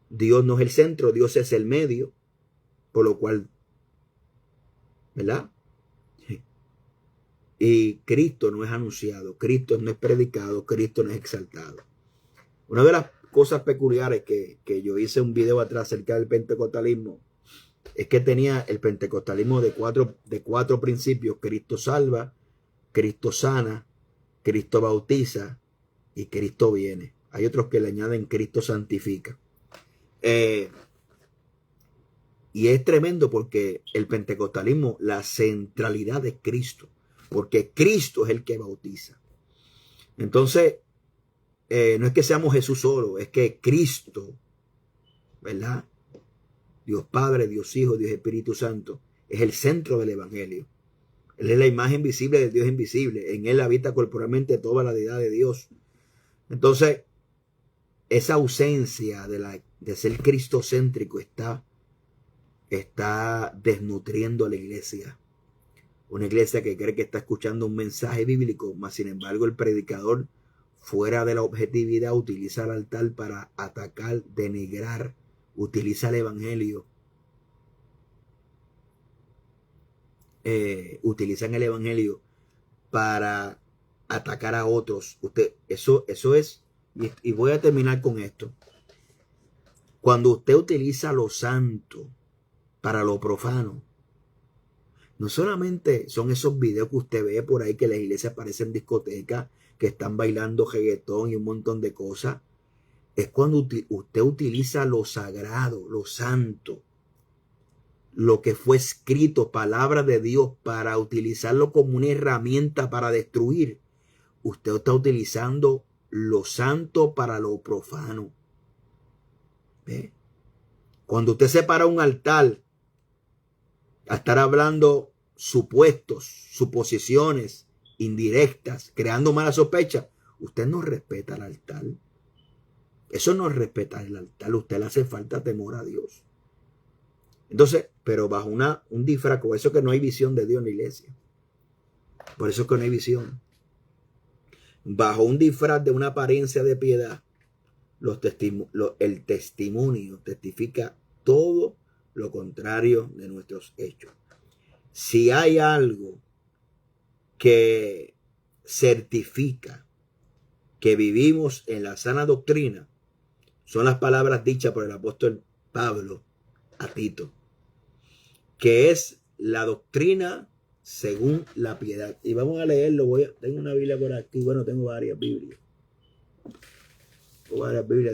Dios no es el centro, Dios es el medio, por lo cual, ¿verdad? Y Cristo no es anunciado, Cristo no es predicado, Cristo no es exaltado. Una de las cosas peculiares que yo hice un video atrás acerca del pentecostalismo es que tenía el pentecostalismo de cuatro principios: Cristo salva, Cristo sana, Cristo bautiza y Cristo viene. Hay otros que le añaden Cristo santifica. Y es tremendo porque el pentecostalismo, la centralidad de Cristo, porque Cristo es el que bautiza. Entonces, no es que seamos Jesús solo, es que Cristo, ¿verdad? Dios Padre, Dios Hijo, Dios Espíritu Santo, es el centro del Evangelio. Él es la imagen visible del Dios invisible. En Él habita corporalmente toda la deidad de Dios. Entonces, esa ausencia de ser cristocéntrico está desnutriendo a la iglesia. Una iglesia que cree que está escuchando un mensaje bíblico, mas sin embargo el predicador, fuera de la objetividad, utiliza el altar para atacar, denigrar, utiliza el evangelio. Utilizan el evangelio para atacar a otros. Eso es, y voy a terminar con esto. Cuando usted utiliza lo santo para lo profano, no solamente son esos videos que usted ve por ahí que las iglesias parecen discotecas, que están bailando reggaetón y un montón de cosas. Es cuando usted utiliza lo sagrado, lo santo, lo que fue escrito, palabra de Dios, para utilizarlo como una herramienta para destruir. Usted está utilizando lo santo para lo profano. ¿Ve? Cuando usted se para un altar a estar hablando suposiciones indirectas, creando mala sospecha, usted no respeta el altar. Eso no es respetar el altar. Usted le hace falta temor a Dios. Entonces, pero bajo un disfraz, por eso que no hay visión de Dios en la iglesia. Por eso que no hay visión. Bajo un disfraz de una apariencia de piedad, el testimonio testifica todo lo contrario de nuestros hechos. Si hay algo que certifica que vivimos en la sana doctrina, son las palabras dichas por el apóstol Pablo a Tito, que es la doctrina según la piedad. Y vamos a leerlo. Tengo una Biblia por aquí. Bueno, tengo varias Biblias.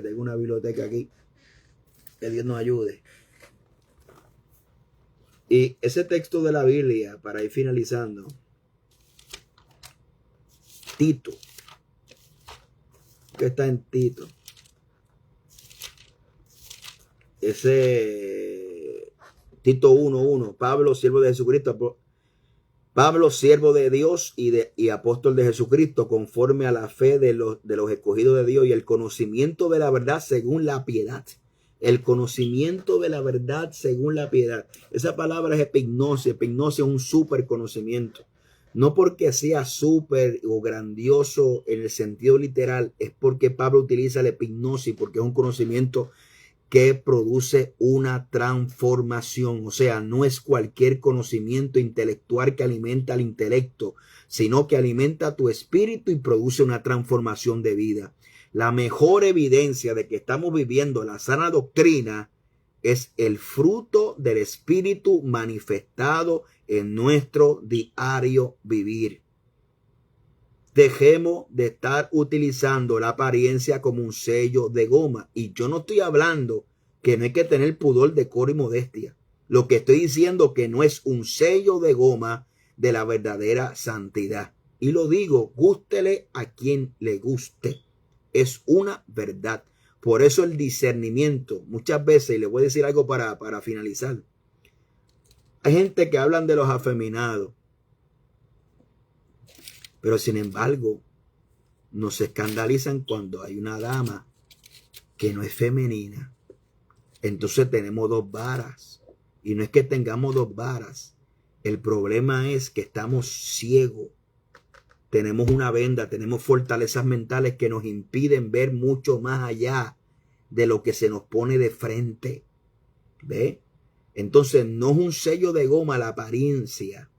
Tengo una biblioteca aquí. Que Dios nos ayude. Y ese texto de la Biblia, para ir finalizando, Tito, que está en Tito, ese Tito 1:1, Pablo, siervo de Jesucristo, Pablo, siervo de Dios y apóstol de Jesucristo, conforme a la fe de los escogidos de Dios y el conocimiento de la verdad según la piedad. El conocimiento de la verdad según la piedad. Esa palabra es epignosia. Epignosia es un súper conocimiento. No porque sea súper o grandioso en el sentido literal, es porque Pablo utiliza la epignosia, porque es un conocimiento que produce una transformación. O sea, no es cualquier conocimiento intelectual que alimenta al intelecto, sino que alimenta tu espíritu y produce una transformación de vida. La mejor evidencia de que estamos viviendo la sana doctrina es el fruto del espíritu manifestado en nuestro diario vivir. Dejemos de estar utilizando la apariencia como un sello de goma. Y yo no estoy hablando que no hay que tener pudor, decoro y modestia. Lo que estoy diciendo que no es un sello de goma de la verdadera santidad. Y lo digo, gústele a quien le guste. Es una verdad. Por eso el discernimiento, muchas veces, y le voy a decir algo para finalizar. Hay gente que hablan de los afeminados, pero sin embargo, nos escandalizan cuando hay una dama que no es femenina. Entonces tenemos dos varas. Y no es que tengamos dos varas. El problema es que estamos ciegos. Tenemos una venda, tenemos fortalezas mentales que nos impiden ver mucho más allá de lo que se nos pone de frente. ¿Ve? Entonces no es un sello de goma la apariencia.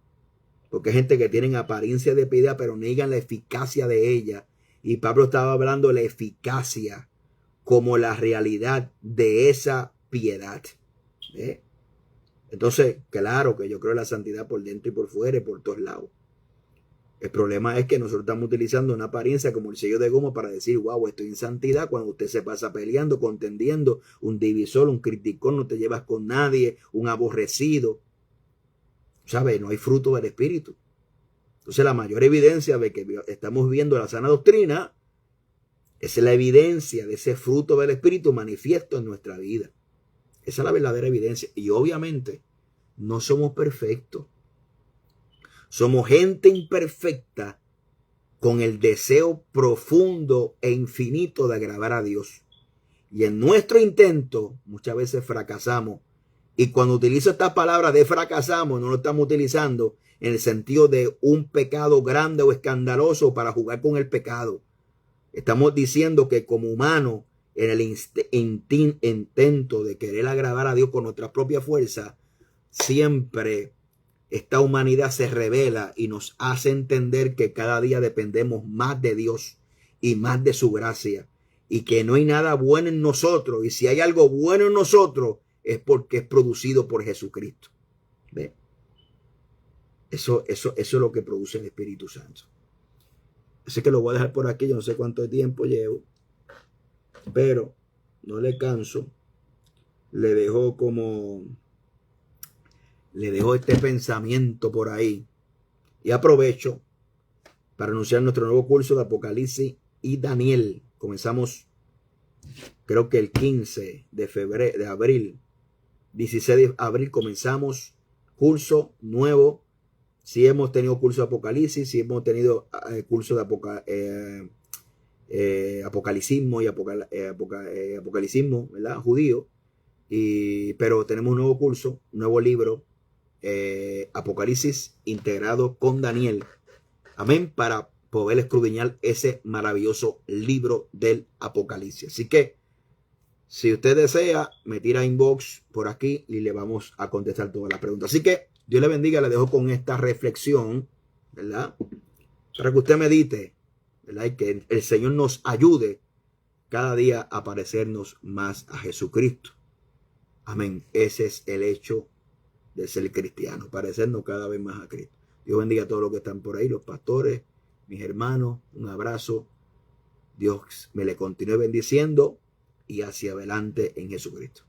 Porque hay gente que tiene apariencia de piedad, pero niegan la eficacia de ella. Y Pablo estaba hablando de la eficacia como la realidad de esa piedad. Entonces, claro que yo creo en la santidad por dentro y por fuera y por todos lados. El problema es que nosotros estamos utilizando una apariencia como el sello de goma para decir, wow, estoy en santidad, cuando usted se pasa peleando, contendiendo, un divisor, un criticón, no te llevas con nadie, un aborrecido. ¿Sabe? No hay fruto del Espíritu. Entonces la mayor evidencia de que estamos viviendo la sana doctrina es la evidencia de ese fruto del Espíritu manifiesto en nuestra vida. Esa es la verdadera evidencia. Y obviamente no somos perfectos. Somos gente imperfecta con el deseo profundo e infinito de agradar a Dios. Y en nuestro intento muchas veces fracasamos. Y cuando utilizo esta palabra de fracasamos, no lo estamos utilizando en el sentido de un pecado grande o escandaloso para jugar con el pecado. Estamos diciendo que como humanos, en el intento de querer agradar a Dios con nuestra propia fuerza, siempre esta humanidad se revela y nos hace entender que cada día dependemos más de Dios y más de su gracia. Y que no hay nada bueno en nosotros. Y si hay algo bueno en nosotros, es porque es producido por Jesucristo. ¿Ve? Eso es lo que produce el Espíritu Santo. Así que lo voy a dejar por aquí. Yo no sé cuánto tiempo llevo, pero no le canso. Le dejo este pensamiento por ahí. Y aprovecho para anunciar nuestro nuevo curso de Apocalipsis y Daniel. Comenzamos, creo que el 15 de abril. 16 de abril comenzamos curso nuevo. Si hemos tenido curso de Apocalipsis, si hemos tenido curso de apocalicismo y apocalicismo, ¿verdad? Judío. Pero tenemos un nuevo curso, un nuevo libro, Apocalipsis integrado con Daniel. Amén, para poder escudriñar ese maravilloso libro del Apocalipsis. Así que, si usted desea, me tira inbox por aquí y le vamos a contestar todas las preguntas. Así que Dios le bendiga, le dejo con esta reflexión, ¿verdad? Para que usted medite, ¿verdad? Y que el Señor nos ayude cada día a parecernos más a Jesucristo. Amén. Ese es el hecho de ser cristiano, parecernos cada vez más a Cristo. Dios bendiga a todos los que están por ahí, los pastores, mis hermanos, un abrazo. Dios me le continúe bendiciendo y hacia adelante en Jesucristo.